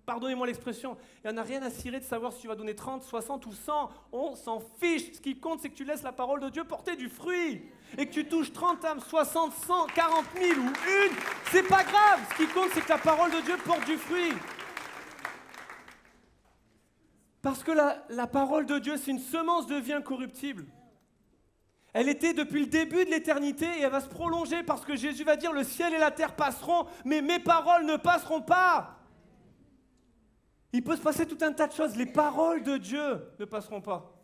pardonnez-moi l'expression, il n'y en a rien à cirer de savoir si tu vas donner 30, 60 ou 100. On s'en fiche. Ce qui compte, c'est que tu laisses la parole de Dieu porter du fruit. Et que tu touches 30 âmes, 60, 100, 40 000 ou une, c'est pas grave. Ce qui compte, c'est que la parole de Dieu porte du fruit. Parce que la parole de Dieu, c'est une semence de vie incorruptible. Elle était depuis le début de l'éternité et elle va se prolonger parce que Jésus va dire, le ciel et la terre passeront, mais mes paroles ne passeront pas. Il peut se passer tout un tas de choses. Les paroles de Dieu ne passeront pas.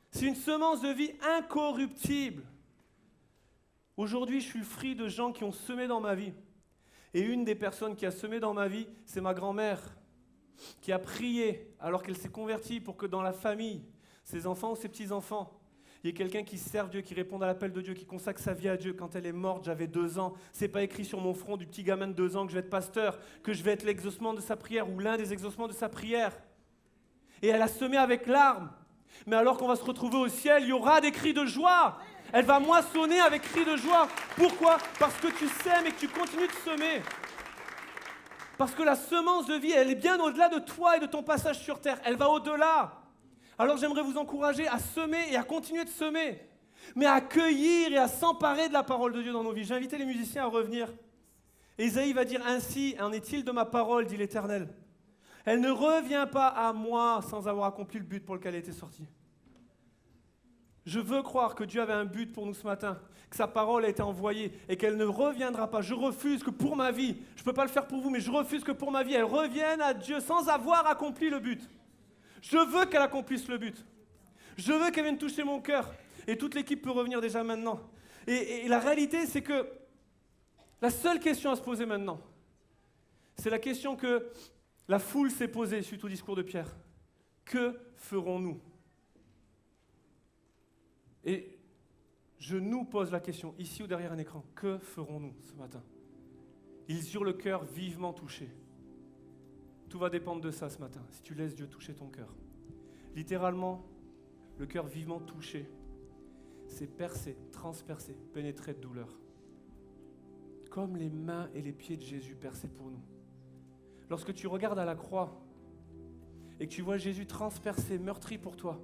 C'est une semence de vie incorruptible. Aujourd'hui, je suis le fruit de gens qui ont semé dans ma vie. Et une des personnes qui a semé dans ma vie, c'est ma grand-mère, qui a prié alors qu'elle s'est convertie pour que dans la famille, ses enfants ou ses petits-enfants, il y ait quelqu'un qui serve Dieu, qui réponde à l'appel de Dieu, qui consacre sa vie à Dieu. Quand elle est morte, j'avais 2 ans. C'est pas écrit sur mon front du petit gamin de 2 ans que je vais être pasteur, que je vais être l'exaucement de sa prière ou l'un des exaucements de sa prière. Et elle a semé avec larmes. Mais alors qu'on va se retrouver au ciel, il y aura des cris de joie. Elle va moissonner avec cris de joie. Pourquoi ? Parce que tu sèmes et que tu continues de semer. Parce que la semence de vie, elle est bien au-delà de toi et de ton passage sur terre. Elle va au-delà. Alors j'aimerais vous encourager à semer et à continuer de semer, mais à accueillir et à s'emparer de la parole de Dieu dans nos vies. J'ai invité les musiciens à revenir. Et Isaïe va dire, ainsi en est-il de ma parole, dit l'Éternel. Elle ne revient pas à moi sans avoir accompli le but pour lequel elle était sortie. Je veux croire que Dieu avait un but pour nous ce matin, que sa parole a été envoyée et qu'elle ne reviendra pas. Je refuse que pour ma vie, je ne peux pas le faire pour vous, mais je refuse que pour ma vie, elle revienne à Dieu sans avoir accompli le but. Je veux qu'elle accomplisse le but. Je veux qu'elle vienne toucher mon cœur. Et toute l'équipe peut revenir déjà maintenant. Et la réalité, c'est que la seule question à se poser maintenant, c'est la question que la foule s'est posée suite au discours de Pierre. Que ferons-nous ? Et je nous pose la question, ici ou derrière un écran, que ferons-nous ce matin ? Ils eurent le cœur vivement touché. Tout va dépendre de ça ce matin, si tu laisses Dieu toucher ton cœur. Littéralement, le cœur vivement touché, c'est percé, transpercé, pénétré de douleur. Comme les mains et les pieds de Jésus percés pour nous. Lorsque tu regardes à la croix et que tu vois Jésus transpercé, meurtri pour toi,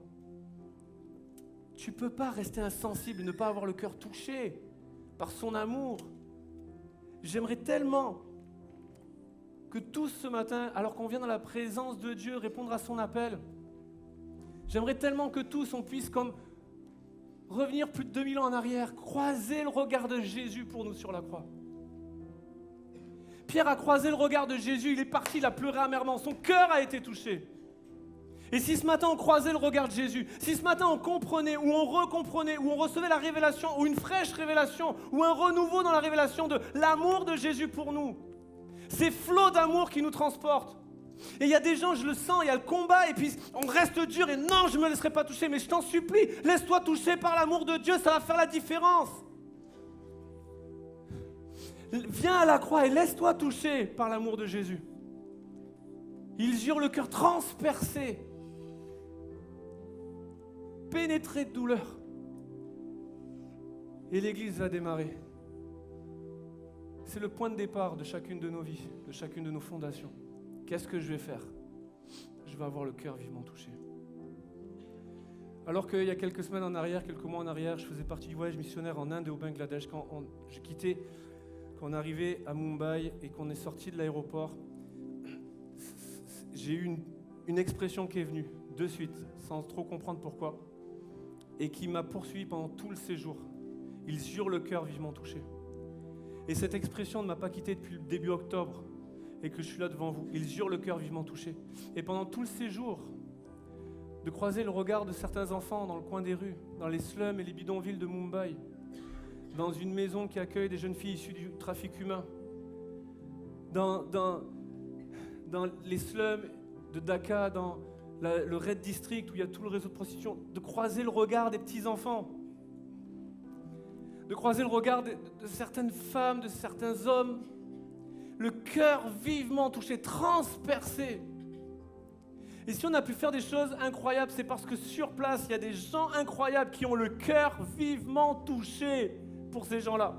tu ne peux pas rester insensible et ne pas avoir le cœur touché par son amour. J'aimerais tellement que tous ce matin, alors qu'on vient dans la présence de Dieu répondre à son appel, j'aimerais tellement que tous on puisse comme revenir plus de 2000 ans en arrière, croiser le regard de Jésus pour nous sur la croix. Pierre a croisé le regard de Jésus, il est parti, il a pleuré amèrement, son cœur a été touché. Et si ce matin on croisait le regard de Jésus, si ce matin on comprenait, ou on recomprenait, ou on recevait la révélation, ou une fraîche révélation, ou un renouveau dans la révélation de l'amour de Jésus pour nous, ces flots d'amour qui nous transportent. Et il y a des gens, je le sens, il y a le combat, et puis on reste dur, et non, je ne me laisserai pas toucher, mais je t'en supplie, laisse-toi toucher par l'amour de Dieu, ça va faire la différence. Viens à la croix et laisse-toi toucher par l'amour de Jésus. Ils eurent le cœur transpercé, pénétré de douleur. Et l'Église va démarrer. C'est le point de départ de chacune de nos vies, de chacune de nos fondations. Qu'est-ce que je vais faire ? Je vais avoir le cœur vivement touché. Alors qu'il y a quelques semaines en arrière, quelques mois en arrière, je faisais partie du voyage missionnaire en Inde et au Bangladesh. Quand on arrivait à Mumbai et qu'on est sorti de l'aéroport, j'ai eu une expression qui est venue de suite, sans trop comprendre pourquoi, et qui m'a poursuivi pendant tout le séjour. Ils eurent le cœur vivement touché. Et cette expression ne m'a pas quitté depuis le début octobre, et que je suis là devant vous. Ils eurent le cœur vivement touché. Et pendant tout le séjour, de croiser le regard de certains enfants dans le coin des rues, dans les slums et les bidonvilles de Mumbai, dans une maison qui accueille des jeunes filles issues du trafic humain, dans les slums de Dhaka, dans le Red District où il y a tout le réseau de prostitution, de croiser le regard des petits-enfants, de croiser le regard de certaines femmes, de certains hommes, le cœur vivement touché, transpercé. Et si on a pu faire des choses incroyables, c'est parce que sur place, il y a des gens incroyables qui ont le cœur vivement touché pour ces gens-là.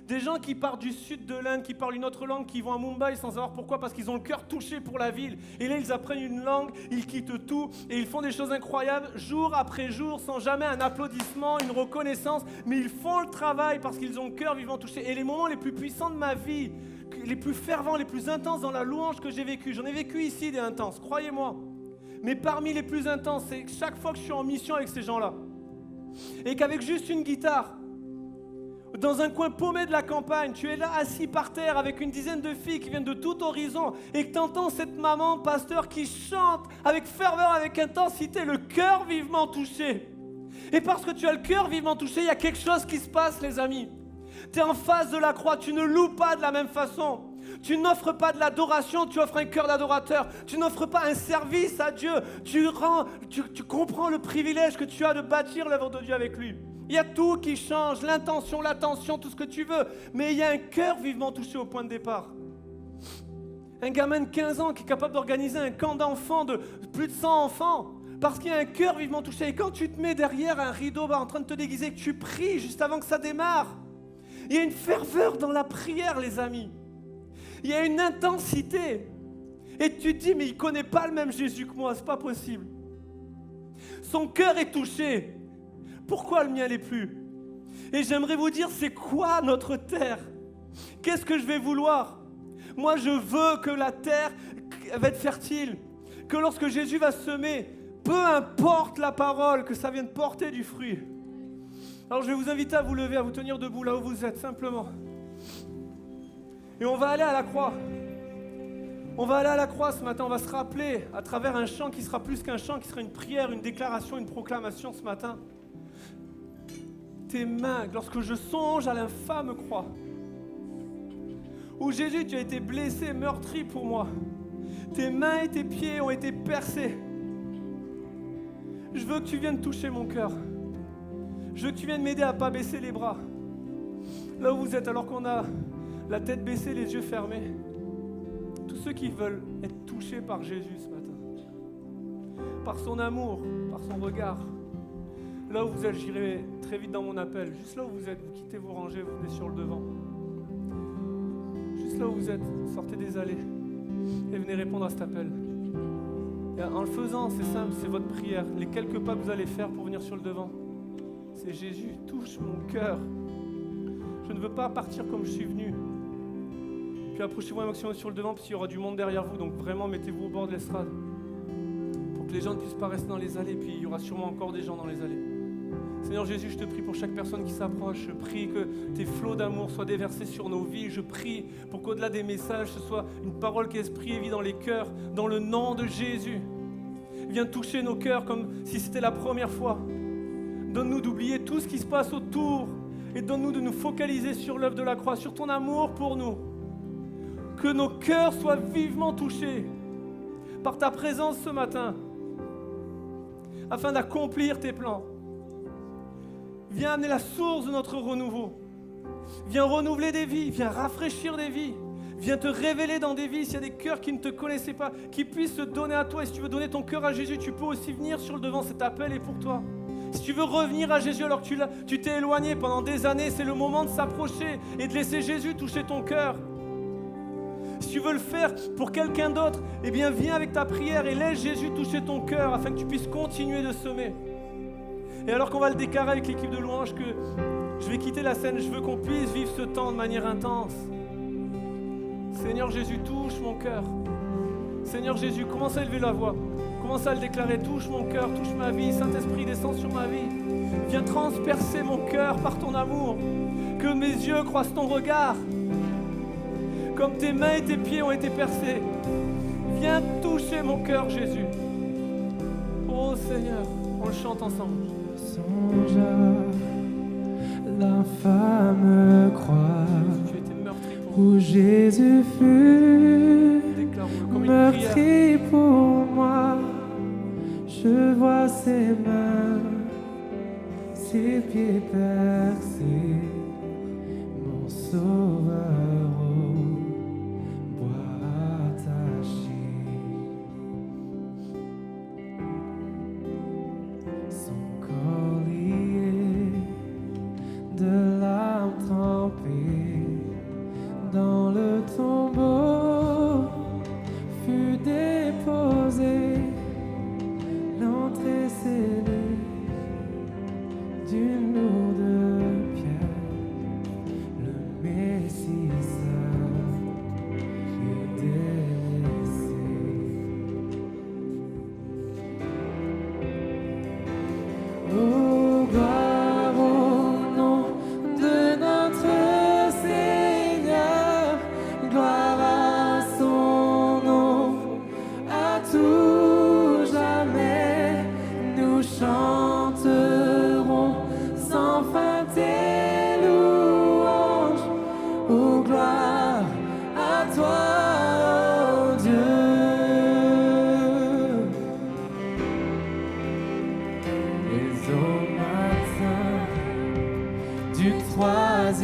Des gens qui partent du sud de l'Inde, qui parlent une autre langue, qui vont à Mumbai sans savoir pourquoi, parce qu'ils ont le cœur touché pour la ville. Et là, ils apprennent une langue, ils quittent tout, et ils font des choses incroyables, jour après jour, sans jamais un applaudissement, une reconnaissance, mais ils font le travail parce qu'ils ont le cœur vivant touché. Et les moments les plus puissants de ma vie, les plus fervents, les plus intenses dans la louange que j'ai vécu, j'en ai vécu ici des intenses, croyez-moi. mais parmi les plus intenses, c'est chaque fois que je suis en mission avec ces gens-là, et qu'avec juste une guitare, dans un coin paumé de la campagne, tu es là assis par terre avec une dizaine de filles qui viennent de tout horizon et que tu entends cette maman, pasteur, qui chante avec ferveur, avec intensité, le cœur vivement touché. Et parce que tu as le cœur vivement touché, il y a quelque chose qui se passe, les amis. Tu es en face de la croix, tu ne loues pas de la même façon. Tu n'offres pas de l'adoration, tu offres un cœur d'adorateur. Tu n'offres pas un service à Dieu. Tu comprends le privilège que tu as de bâtir l'œuvre de Dieu avec lui. Il y a tout qui change, l'intention, l'attention, tout ce que tu veux. Mais il y a un cœur vivement touché au point de départ. Un gamin de 15 ans qui est capable d'organiser un camp d'enfants de plus de 100 enfants. Parce qu'il y a un cœur vivement touché. Et quand tu te mets derrière un rideau en train de te déguiser, que tu pries juste avant que ça démarre, il y a une ferveur dans la prière, les amis. Il y a une intensité. Et tu te dis, mais il ne connaît pas le même Jésus que moi, c'est pas possible. Son cœur est touché. Pourquoi le mien l'est plus? Et j'aimerais vous dire, c'est quoi notre terre? Qu'est-ce que je vais vouloir? Moi, je veux que la terre va être fertile. Que lorsque Jésus va semer, peu importe la parole, que ça vienne porter du fruit. Alors je vais vous inviter à vous lever, à vous tenir debout là où vous êtes, simplement. Et on va aller à la croix. On va aller à la croix ce matin, on va se rappeler à travers un chant qui sera plus qu'un chant, qui sera une prière, une déclaration, une proclamation ce matin. Tes mains, lorsque je songe à l'infâme croix, où Jésus, tu as été blessé, meurtri pour moi. Tes mains et tes pieds ont été percés. Je veux que tu viennes toucher mon cœur. Je veux que tu viennes m'aider à ne pas baisser les bras. Là où vous êtes, alors qu'on a la tête baissée, les yeux fermés. Tous ceux qui veulent être touchés par Jésus ce matin. Par son amour, par son regard. Là où vous êtes, j'irai très vite dans mon appel. Juste là où vous êtes, vous quittez vos rangées, vous venez sur le devant. Juste là où vous êtes, sortez des allées et venez répondre à cet appel. Et en le faisant, c'est simple, c'est votre prière. Les quelques pas que vous allez faire pour venir sur le devant, c'est Jésus, touche mon cœur. Je ne veux pas partir comme je suis venu. Puis approchez-vous un maximum sur le devant, parce qu'il y aura du monde derrière vous, donc vraiment mettez-vous au bord de l'estrade. Pour que les gens ne puissent pas rester dans les allées, puis il y aura sûrement encore des gens dans les allées. Seigneur Jésus, je te prie pour chaque personne qui s'approche. Je prie que tes flots d'amour soient déversés sur nos vies. Je prie pour qu'au-delà des messages, ce soit une parole qui esprit et vie dans les cœurs, dans le nom de Jésus. Viens toucher nos cœurs comme si c'était la première fois. Donne-nous d'oublier tout ce qui se passe autour et donne-nous de nous focaliser sur l'œuvre de la croix, sur ton amour pour nous. Que nos cœurs soient vivement touchés par ta présence ce matin, afin d'accomplir tes plans. Viens amener la source de notre renouveau. Viens renouveler des vies, viens rafraîchir des vies. Viens te révéler dans des vies s'il y a des cœurs qui ne te connaissaient pas, qui puissent se donner à toi. Et si tu veux donner ton cœur à Jésus, tu peux aussi venir sur le devant, cet appel est pour toi. Si tu veux revenir à Jésus alors que tu t'es éloigné pendant des années, c'est le moment de s'approcher et de laisser Jésus toucher ton cœur. Si tu veux le faire pour quelqu'un d'autre, eh bien viens avec ta prière et laisse Jésus toucher ton cœur afin que tu puisses continuer de semer. Et alors qu'on va le déclarer avec l'équipe de louange que je vais quitter la scène, je veux qu'on puisse vivre ce temps de manière intense. Seigneur Jésus, touche mon cœur. Seigneur Jésus, commence à élever la voix. Commence à le déclarer, touche mon cœur, touche ma vie. Saint-Esprit, descends sur ma vie. Viens transpercer mon cœur par ton amour. Que mes yeux croisent ton regard. Comme tes mains et tes pieds ont été percés. Viens toucher mon cœur, Jésus. Oh Seigneur, on le chante ensemble. Songe à l'infâme croix où Jésus fut meurtri pour moi. Je vois ses mains, ses pieds percés, mon sauveur au bois attaché. Son corps lié, de larmes trempées dans le tombeau fut déposé, l'entrée scellée d'une lourde pierre, le Messie seul fut délaissé.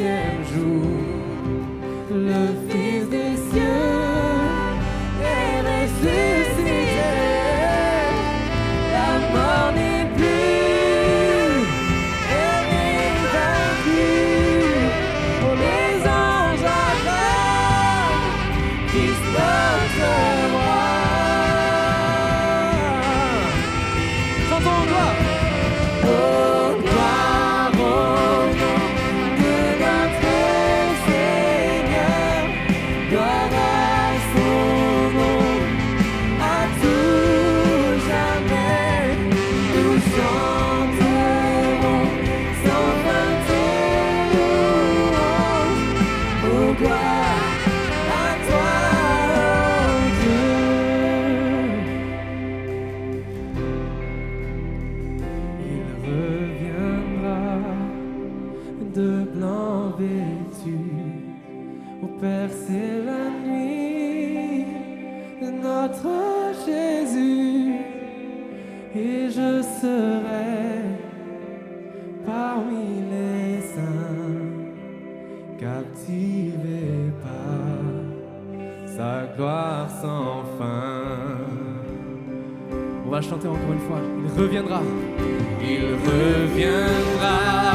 troisième jour, le Fils des cieux est ressuscité. La mort n'est plus, elle est vaincue. Pour les anges acclament Christ notre roi. Chantons gloire. Oh, gloire au nom de notre Seigneur, gloire à son nom, à tout jamais. Nous chanterons sans fin tes louanges. Oh, gloire à toi, oh Dieu. Il reviendra de blanc vêtu pour percer la nuit de notre Jésus, et je serai parmi les saints, captivé par sa gloire sans fin. On va chanter encore une fois. Il reviendra. Il reviendra